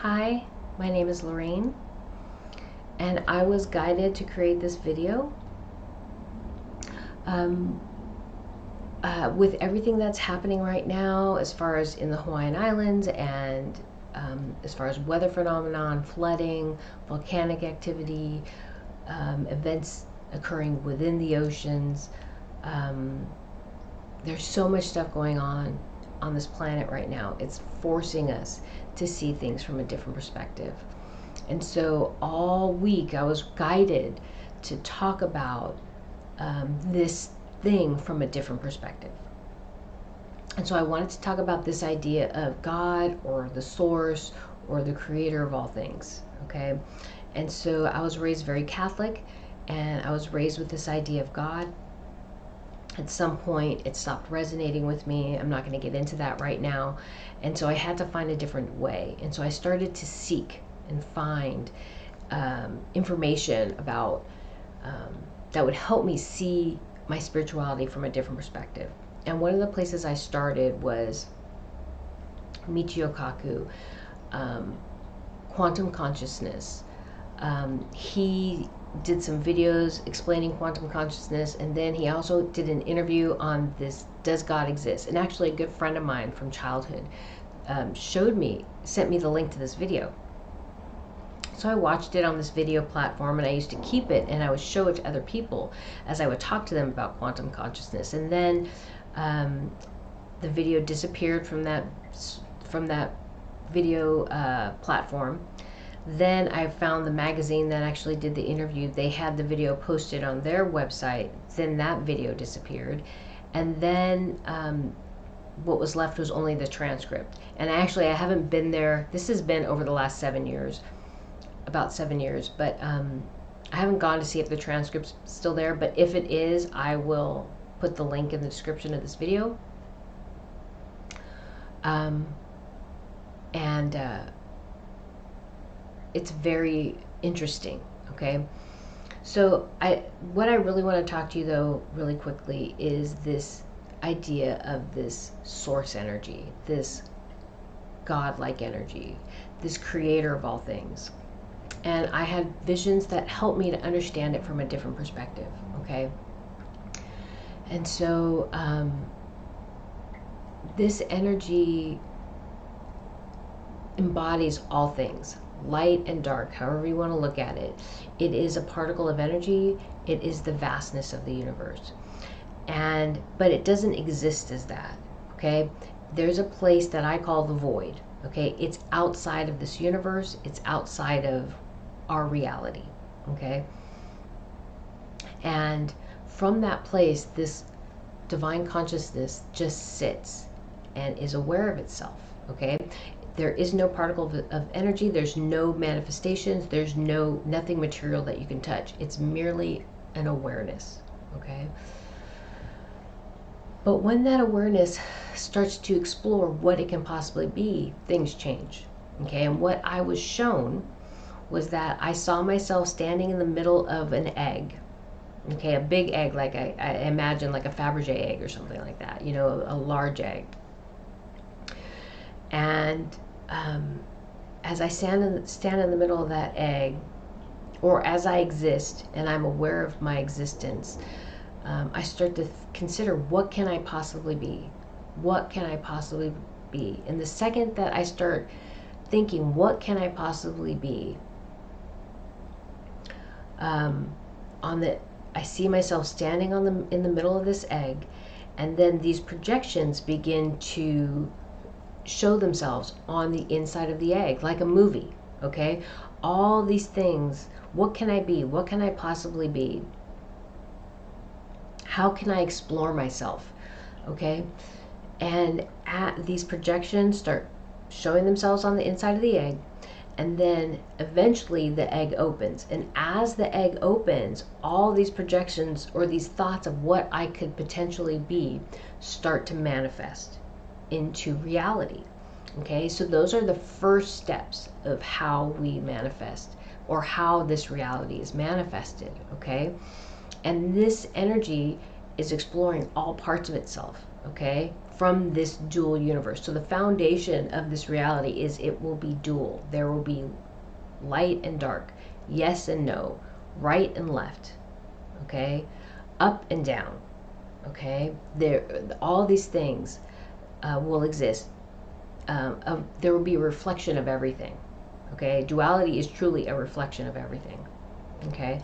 Hi, my name is Lorraine, and I was guided to create this video. With everything that's happening right now, as far as in the Hawaiian Islands and as far as weather phenomenon, flooding, volcanic activity, events occurring within the oceans, there's so much stuff going on this planet right now. It's forcing us to see things from a different perspective. And so all week I was guided to talk about this thing from a different perspective. And so I wanted to talk about this idea of God or the source or the creator of all things, okay? And so I was raised very Catholic, and I was raised with this idea of God. At some point it stopped resonating with me. I'm not going to get into that right now. And so I had to find a different way. And so I started to seek and find information about that would help me see my spirituality from a different perspective. And one of the places I started was Michio Kaku, quantum consciousness. He did some videos explaining quantum consciousness, and then he also did an interview on this, does God exist? And actually a good friend of mine from childhood sent me the link to this video. So I watched it on this video platform, and I used to keep it and I would show it to other people as I would talk to them about quantum consciousness. And then the video disappeared from that video platform. Then I found the magazine that actually did the interview. They had the video posted on their website. Then that video disappeared. And then what was left was only the transcript. And actually I haven't been there. This has been over the last 7 years. About 7 years, but I haven't gone to see if the transcript's still there, but if it is, I will put the link in the description of this video. It's very interesting, okay? So what I really want to talk to you though really quickly is this idea of this source energy, this godlike energy, this creator of all things. And I had visions that helped me to understand it from a different perspective, okay? And so this energy embodies all things, light and dark, however you want to look at it. It is a particle of energy. It is the vastness of the universe. But it doesn't exist as that, okay? There's a place that I call the void, okay? It's outside of this universe. It's outside of our reality, okay? And from that place, this divine consciousness just sits and is aware of itself, okay? There is no particle of energy. There's no manifestations. There's nothing material that you can touch. It's merely an awareness, okay? But when that awareness starts to explore what it can possibly be, things change, okay? And what I was shown was that I saw myself standing in the middle of an egg, okay, a big egg, like I imagine like a Fabergé egg or something like that, you know, a large egg. And as I stand in the middle of that egg, or as I exist and I'm aware of my existence, I start to consider, what can I possibly be? What can I possibly be? And the second that I start thinking, what can I possibly be? I see myself standing in the middle of this egg, and then these projections begin to show themselves on the inside of the egg, like a movie, okay? All these things, what can I be? What can I possibly be? How can I explore myself, okay? And these projections start showing themselves on the inside of the egg, and then eventually the egg opens. And as the egg opens, all these projections or these thoughts of what I could potentially be start to manifest into reality, okay? So those are the first steps of how we manifest, or how this reality is manifested, okay? And this energy is exploring all parts of itself, okay? from this dual universe. So the foundation of this reality is it will be dual. There will be light and dark, yes and no, right and left, okay, up and down, okay. All these things will exist. There will be a reflection of everything, okay. Duality is truly a reflection of everything, okay.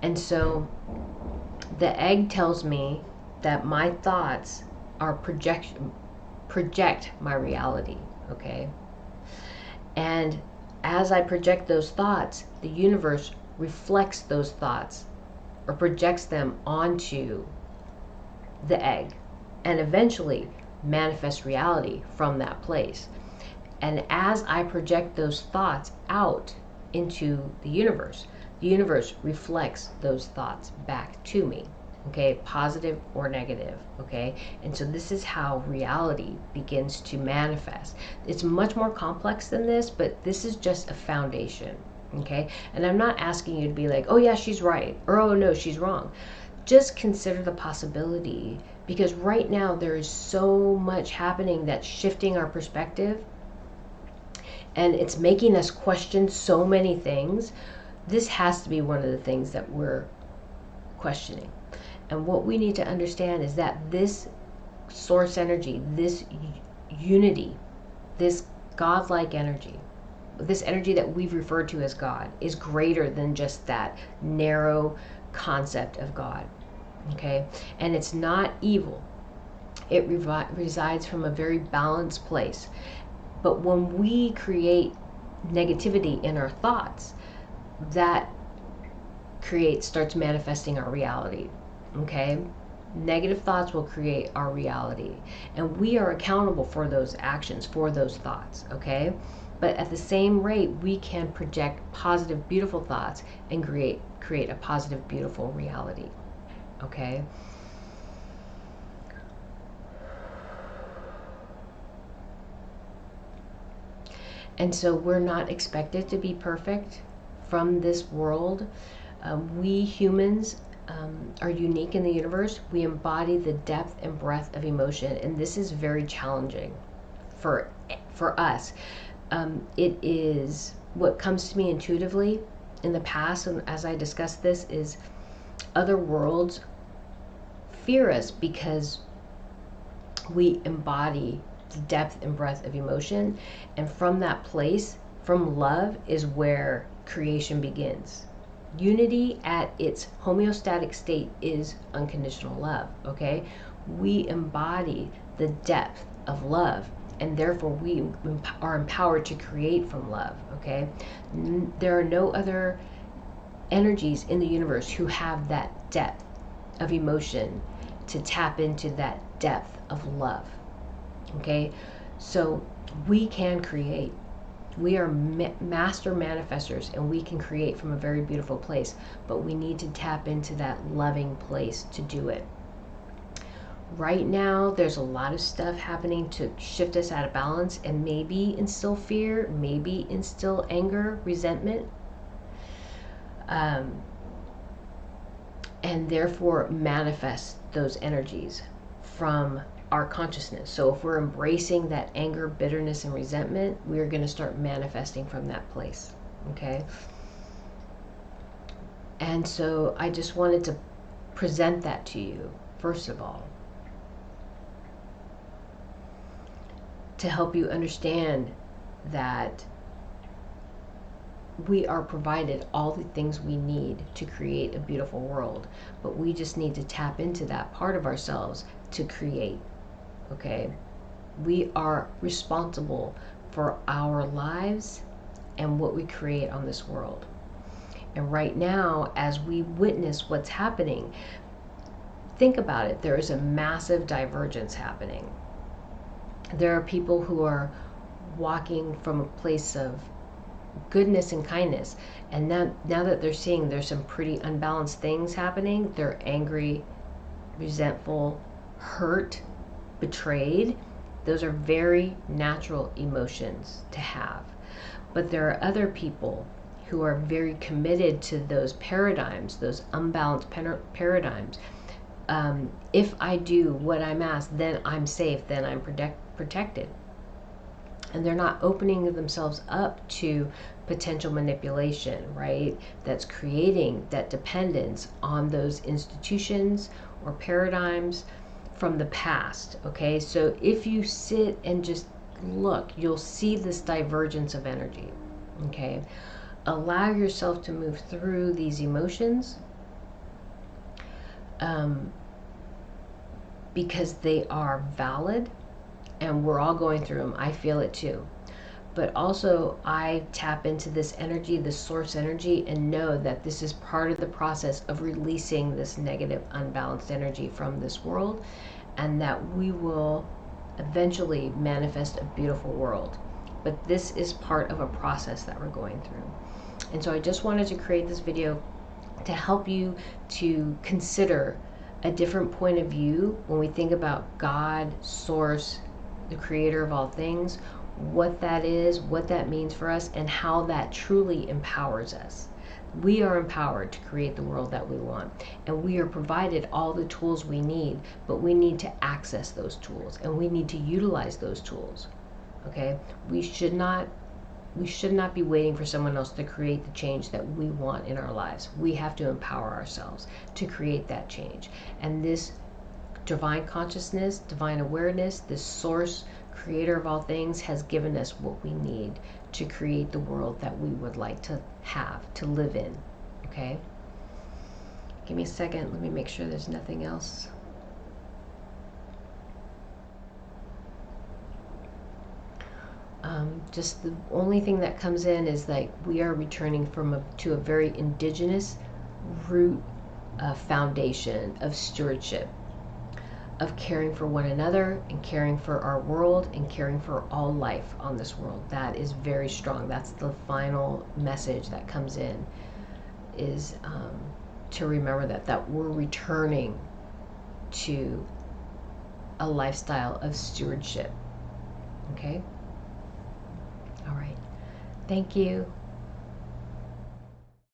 And so the egg tells me that my thoughts are project my reality, okay. And as I project those thoughts, the universe reflects those thoughts or projects them onto the egg and eventually manifests reality from that place. And as I project those thoughts out into the universe reflects those thoughts back to me, okay, positive or negative, okay. And so this is how reality begins to manifest. It's much more complex than this, but this is just a foundation, okay. And I'm not asking you to be like, oh yeah, she's right, or oh no, she's wrong. Just consider the possibility, because right now there is so much happening that's shifting our perspective, and it's making us question so many things. This has to be one of the things that we're questioning. And what we need to understand is that this source energy, this unity, this godlike energy, this energy that we've referred to as God, is greater than just that narrow concept of God, okay? And it's not evil. It resides from a very balanced place. But when we create negativity in our thoughts, that starts manifesting our reality, okay? Negative thoughts will create our reality, and we are accountable for those actions, for those thoughts, okay? But at the same rate, we can project positive, beautiful thoughts and create a positive, beautiful reality, okay? And so we're not expected to be perfect from this world. We humans are unique in the universe. We embody the depth and breadth of emotion, and this is very challenging for us. It is what comes to me intuitively in the past, and as I discussed this, is other worlds fear us because we embody the depth and breadth of emotion, and from that place, from love, is where creation begins. Unity at its homeostatic state is unconditional love, okay? We embody the depth of love, and therefore we are empowered to create from love, okay? There are no other energies in the universe who have that depth of emotion to tap into that depth of love, okay? So we can create. We are master manifestors, and we can create from a very beautiful place, but we need to tap into that loving place to do it. Right now, there's a lot of stuff happening to shift us out of balance and maybe instill fear, maybe instill anger, resentment, and therefore manifest those energies from our consciousness. So if we're embracing that anger, bitterness, and resentment, we're going to start manifesting from that place, okay? And so I just wanted to present that to you, first of all, to help you understand that we are provided all the things we need to create a beautiful world, but we just need to tap into that part of ourselves to create. Okay, we are responsible for our lives and what we create on this world. And right now, as we witness what's happening, think about it. There is a massive divergence happening. There are people who are walking from a place of goodness and kindness, and now that they're seeing there's some pretty unbalanced things happening, they're angry, resentful, hurt, betrayed. Those are very natural emotions to have. But there are other people who are very committed to those paradigms, those unbalanced paradigms, If I do what I'm asked, then I'm safe, then I'm protected. And they're not opening themselves up to potential manipulation, right? That's creating that dependence on those institutions or paradigms from the past, okay? So if you sit and just look, you'll see this divergence of energy, okay? Allow yourself to move through these emotions, because they are valid, and we're all going through them. I feel it too. But also, I tap into this energy, this source energy, and know that this is part of the process of releasing this negative, unbalanced energy from this world, and that we will eventually manifest a beautiful world. But this is part of a process that we're going through. And so I just wanted to create this video to help you to consider a different point of view when we think about God, Source, the creator of all things, what that is, what that means for us, and how that truly empowers us. We are empowered to create the world that we want, and we are provided all the tools we need, but we need to access those tools, and we need to utilize those tools. Okay? We should not be waiting for someone else to create the change that we want in our lives. We have to empower ourselves to create that change. And this divine consciousness, divine awareness, this source, creator of all things, has given us what we need to create the world that we would like to have, to live in. Okay? Give me a second. Let me make sure there's nothing else. Just the only thing that comes in is like we are returning to a very indigenous root foundation of stewardship, of caring for one another and caring for our world and caring for all life on this world. That is very strong. That's the final message that comes in, is to remember that we're returning to a lifestyle of stewardship. Okay? All right. Thank you.